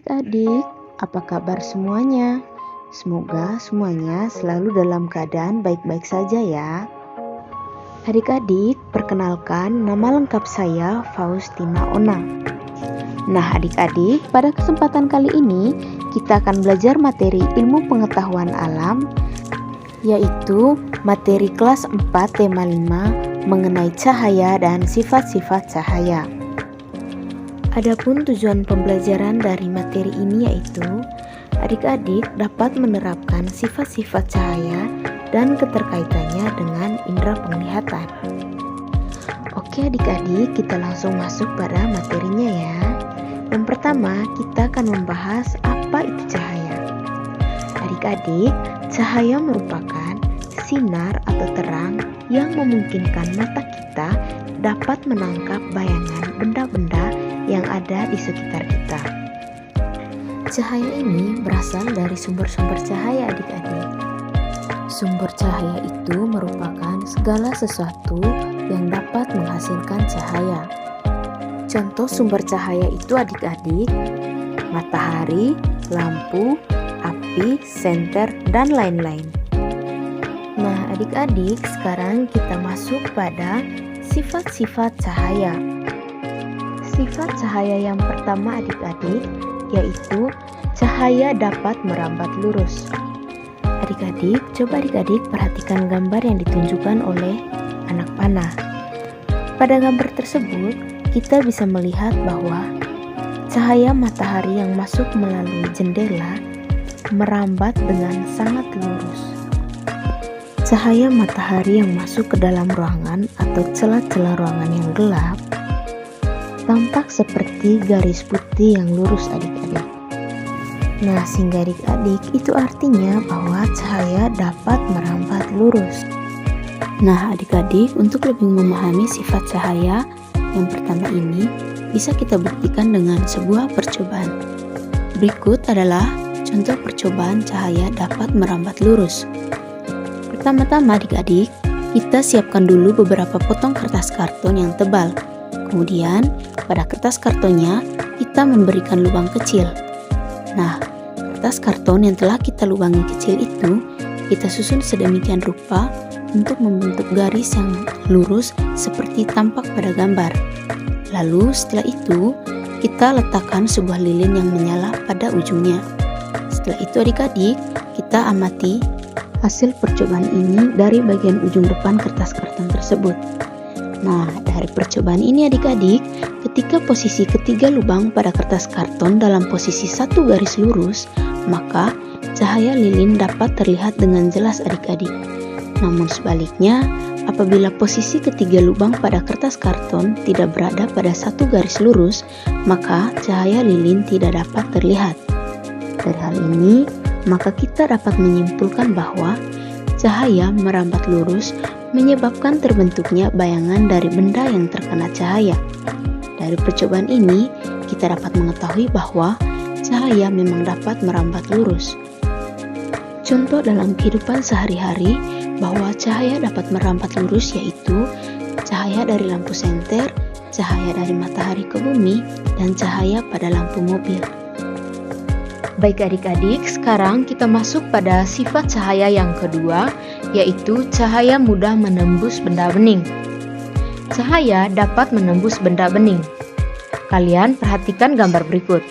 Adik-adik, apa kabar semuanya? Semoga semuanya selalu dalam keadaan baik-baik saja ya. Adik-adik, perkenalkan nama lengkap saya Faustina Ona. Nah adik-adik, pada kesempatan kali ini kita akan belajar materi ilmu pengetahuan alam, yaitu materi kelas 4 tema 5 mengenai cahaya dan sifat-sifat cahaya. Adapun tujuan pembelajaran dari materi ini yaitu adik-adik dapat menerapkan sifat-sifat cahaya dan keterkaitannya dengan indera penglihatan. Oke adik-adik, kita langsung masuk pada materinya ya. Yang pertama, kita akan membahas apa itu cahaya. Adik-adik, cahaya merupakan sinar atau terang yang memungkinkan mata kita dapat menangkap bayangan benda-benda yang ada di sekitar kita. Cahaya ini berasal dari sumber-sumber cahaya adik-adik. Sumber cahaya itu merupakan segala sesuatu yang dapat menghasilkan cahaya. Contoh sumber cahaya itu adik-adik, matahari, lampu, api, senter, dan lain-lain. Nah adik-adik, sekarang kita masuk pada sifat-sifat cahaya. Sifat cahaya yang pertama adik-adik, yaitu cahaya dapat merambat lurus. Adik-adik, coba adik-adik perhatikan gambar yang ditunjukkan oleh anak panah. Pada gambar tersebut, kita bisa melihat bahwa cahaya matahari yang masuk melalui jendela merambat dengan sangat lurus. Cahaya matahari yang masuk ke dalam ruangan atau celah-celah ruangan yang gelap tampak seperti garis putih yang lurus adik-adik. Nah, sehingga adik-adik itu artinya bahwa cahaya dapat merambat lurus. Nah, adik-adik, untuk lebih memahami sifat cahaya yang pertama ini bisa kita buktikan dengan sebuah percobaan. Berikut adalah contoh percobaan cahaya dapat merambat lurus. Pertama-tama adik-adik, kita siapkan dulu beberapa potong kertas karton yang tebal. Kemudian, pada kertas kartonnya, kita memberikan lubang kecil. Nah, kertas karton yang telah kita lubangi kecil itu, kita susun sedemikian rupa untuk membentuk garis yang lurus seperti tampak pada gambar. Lalu, setelah itu, kita letakkan sebuah lilin yang menyala pada ujungnya. Setelah itu adik-adik, kita amati hasil percobaan ini dari bagian ujung depan kertas karton tersebut. Nah, dari percobaan ini adik-adik, ketika posisi ketiga lubang pada kertas karton dalam posisi satu garis lurus, maka cahaya lilin dapat terlihat dengan jelas adik-adik. Namun sebaliknya, apabila posisi ketiga lubang pada kertas karton tidak berada pada satu garis lurus, maka cahaya lilin tidak dapat terlihat. Dari hal ini, maka kita dapat menyimpulkan bahwa cahaya merambat lurus menyebabkan terbentuknya bayangan dari benda yang terkena cahaya. Dari percobaan ini, kita dapat mengetahui bahwa cahaya memang dapat merambat lurus. Contoh dalam kehidupan sehari-hari bahwa cahaya dapat merambat lurus yaitu cahaya dari lampu senter, cahaya dari matahari ke bumi, dan cahaya pada lampu mobil. Baik adik-adik, sekarang kita masuk pada sifat cahaya yang kedua, yaitu cahaya mudah menembus benda bening. Cahaya dapat menembus benda bening. Kalian perhatikan gambar berikut.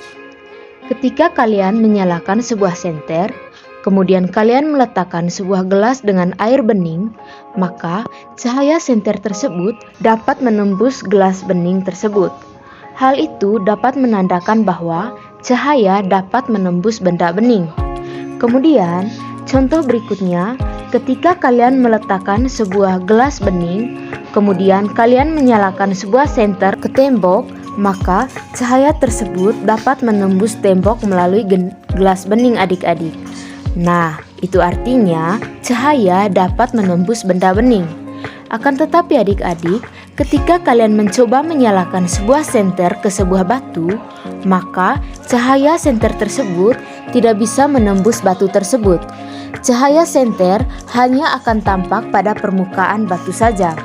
Ketika kalian menyalakan sebuah senter, kemudian kalian meletakkan sebuah gelas dengan air bening, maka cahaya senter tersebut dapat menembus gelas bening tersebut. Hal itu dapat menandakan bahwa cahaya dapat menembus benda bening. Kemudian, contoh berikutnya, ketika kalian meletakkan sebuah gelas bening, kemudian kalian menyalakan sebuah senter ke tembok, maka cahaya tersebut dapat menembus tembok melalui gelas bening adik-adik. Nah, itu artinya cahaya dapat menembus benda bening. Akan tetapi adik-adik, ketika kalian mencoba menyalakan sebuah senter ke sebuah batu, maka cahaya senter tersebut tidak bisa menembus batu tersebut. Cahaya senter hanya akan tampak pada permukaan batu saja.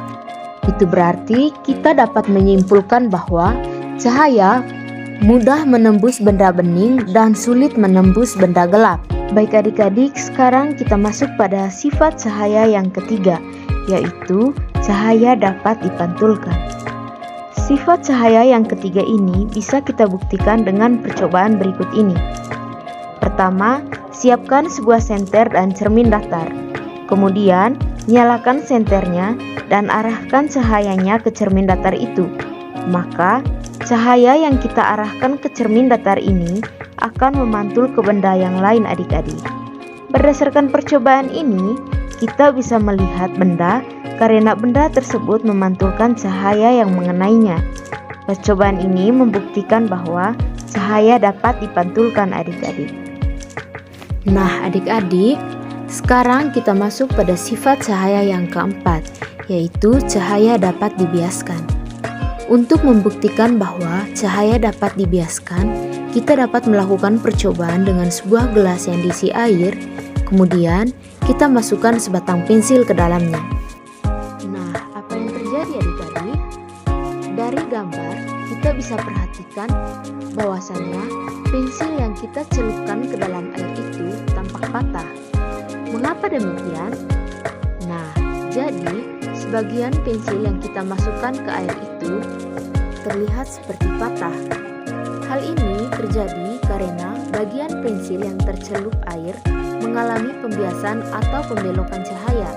Itu berarti kita dapat menyimpulkan bahwa cahaya mudah menembus benda bening dan sulit menembus benda gelap. Baik adik-adik, sekarang kita masuk pada sifat cahaya yang ketiga, yaitu cahaya dapat dipantulkan. Sifat cahaya yang ketiga ini bisa kita buktikan dengan percobaan berikut ini. Pertama, siapkan sebuah senter dan cermin datar. Kemudian, nyalakan senternya dan arahkan cahayanya ke cermin datar itu. Maka, cahaya yang kita arahkan ke cermin datar ini akan memantul ke benda yang lain adik-adik. Berdasarkan percobaan ini, kita bisa melihat benda karena benda tersebut memantulkan cahaya yang mengenainya. Percobaan ini membuktikan bahwa cahaya dapat dipantulkan adik-adik. Nah adik-adik, sekarang kita masuk pada sifat cahaya yang keempat, yaitu cahaya dapat dibiaskan. Untuk membuktikan bahwa cahaya dapat dibiaskan, kita dapat melakukan percobaan dengan sebuah gelas yang diisi air, kemudian kita masukkan sebatang pensil ke dalamnya. Nah, apa yang terjadi adik-adik? Dari gambar, kita bisa perhatikan bahwasannya pensil yang kita celupkan ke dalam air itu tampak patah. Mengapa demikian? Nah, jadi sebagian pensil yang kita masukkan ke air itu terlihat seperti patah. Hal ini terjadi karena bagian pensil yang tercelup air mengalami pembiasan atau pembelokan cahaya,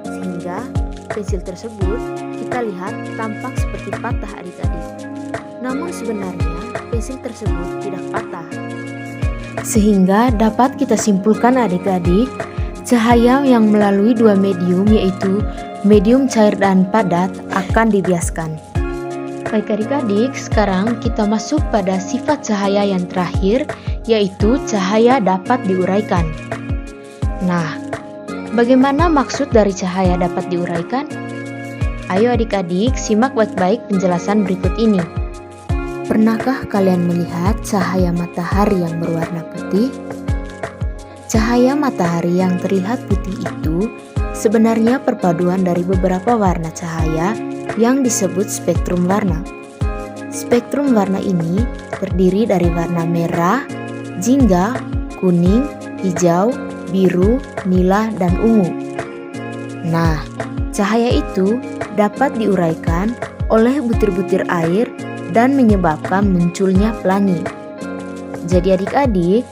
sehingga pensil tersebut kita lihat tampak seperti patah adik-adik. Namun sebenarnya pensil tersebut tidak patah. Sehingga dapat kita simpulkan adik-adik, cahaya yang melalui dua medium yaitu medium cair dan padat akan dibiaskan. Baik adik-adik, sekarang kita masuk pada sifat cahaya yang terakhir, yaitu cahaya dapat diuraikan. Nah, bagaimana maksud dari cahaya dapat diuraikan? Ayo adik-adik, simak baik-baik penjelasan berikut ini. Pernahkah kalian melihat cahaya matahari yang berwarna putih? Cahaya matahari yang terlihat putih itu sebenarnya perpaduan dari beberapa warna cahaya yang disebut spektrum warna. Spektrum warna ini terdiri dari warna merah, jingga, kuning, hijau, biru, nila, dan ungu. Nah, cahaya itu dapat diuraikan oleh butir-butir air dan menyebabkan munculnya pelangi. Jadi adik-adik,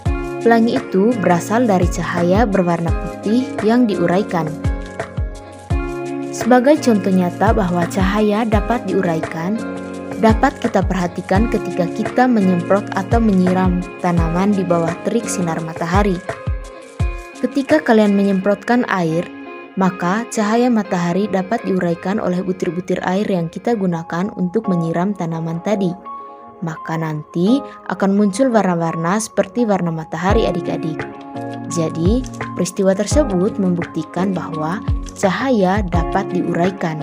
pelangi itu berasal dari cahaya berwarna putih yang diuraikan. Sebagai contoh nyata bahwa cahaya dapat diuraikan, dapat kita perhatikan ketika kita menyemprot atau menyiram tanaman di bawah terik sinar matahari. Ketika kalian menyemprotkan air, maka cahaya matahari dapat diuraikan oleh butir-butir air yang kita gunakan untuk menyiram tanaman tadi. Maka nanti akan muncul warna-warna seperti warna matahari adik-adik. Jadi, peristiwa tersebut membuktikan bahwa cahaya dapat diuraikan.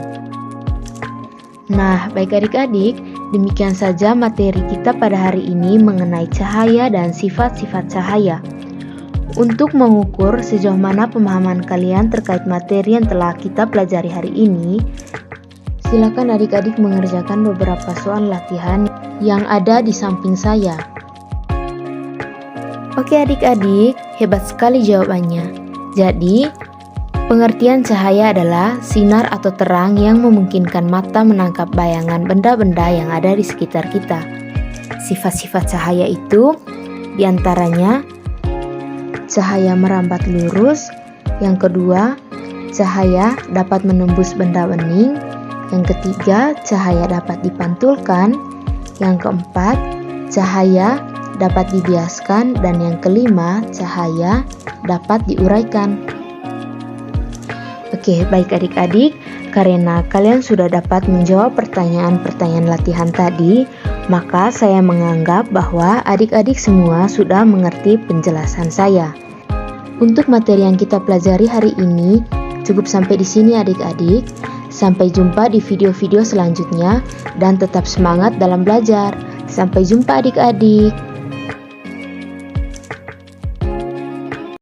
Nah, baik adik-adik, demikian saja materi kita pada hari ini mengenai cahaya dan sifat-sifat cahaya. Untuk mengukur sejauh mana pemahaman kalian terkait materi yang telah kita pelajari hari ini, silakan adik-adik mengerjakan beberapa soal latihan yang ada di samping saya. Oke adik-adik, hebat sekali jawabannya. Jadi, pengertian cahaya adalah sinar atau terang yang memungkinkan mata menangkap bayangan benda-benda yang ada di sekitar kita. Sifat-sifat cahaya itu diantaranya cahaya merambat lurus, yang kedua cahaya dapat menembus benda bening, yang ketiga cahaya dapat dipantulkan, yang keempat cahaya dapat dibiaskan, dan yang kelima cahaya dapat diuraikan. Oke, baik adik-adik, karena kalian sudah dapat menjawab pertanyaan-pertanyaan latihan tadi, maka saya menganggap bahwa adik-adik semua sudah mengerti penjelasan saya. Untuk materi yang kita pelajari hari ini cukup sampai di sini adik-adik. Sampai jumpa di video-video selanjutnya dan tetap semangat dalam belajar. Sampai jumpa adik-adik.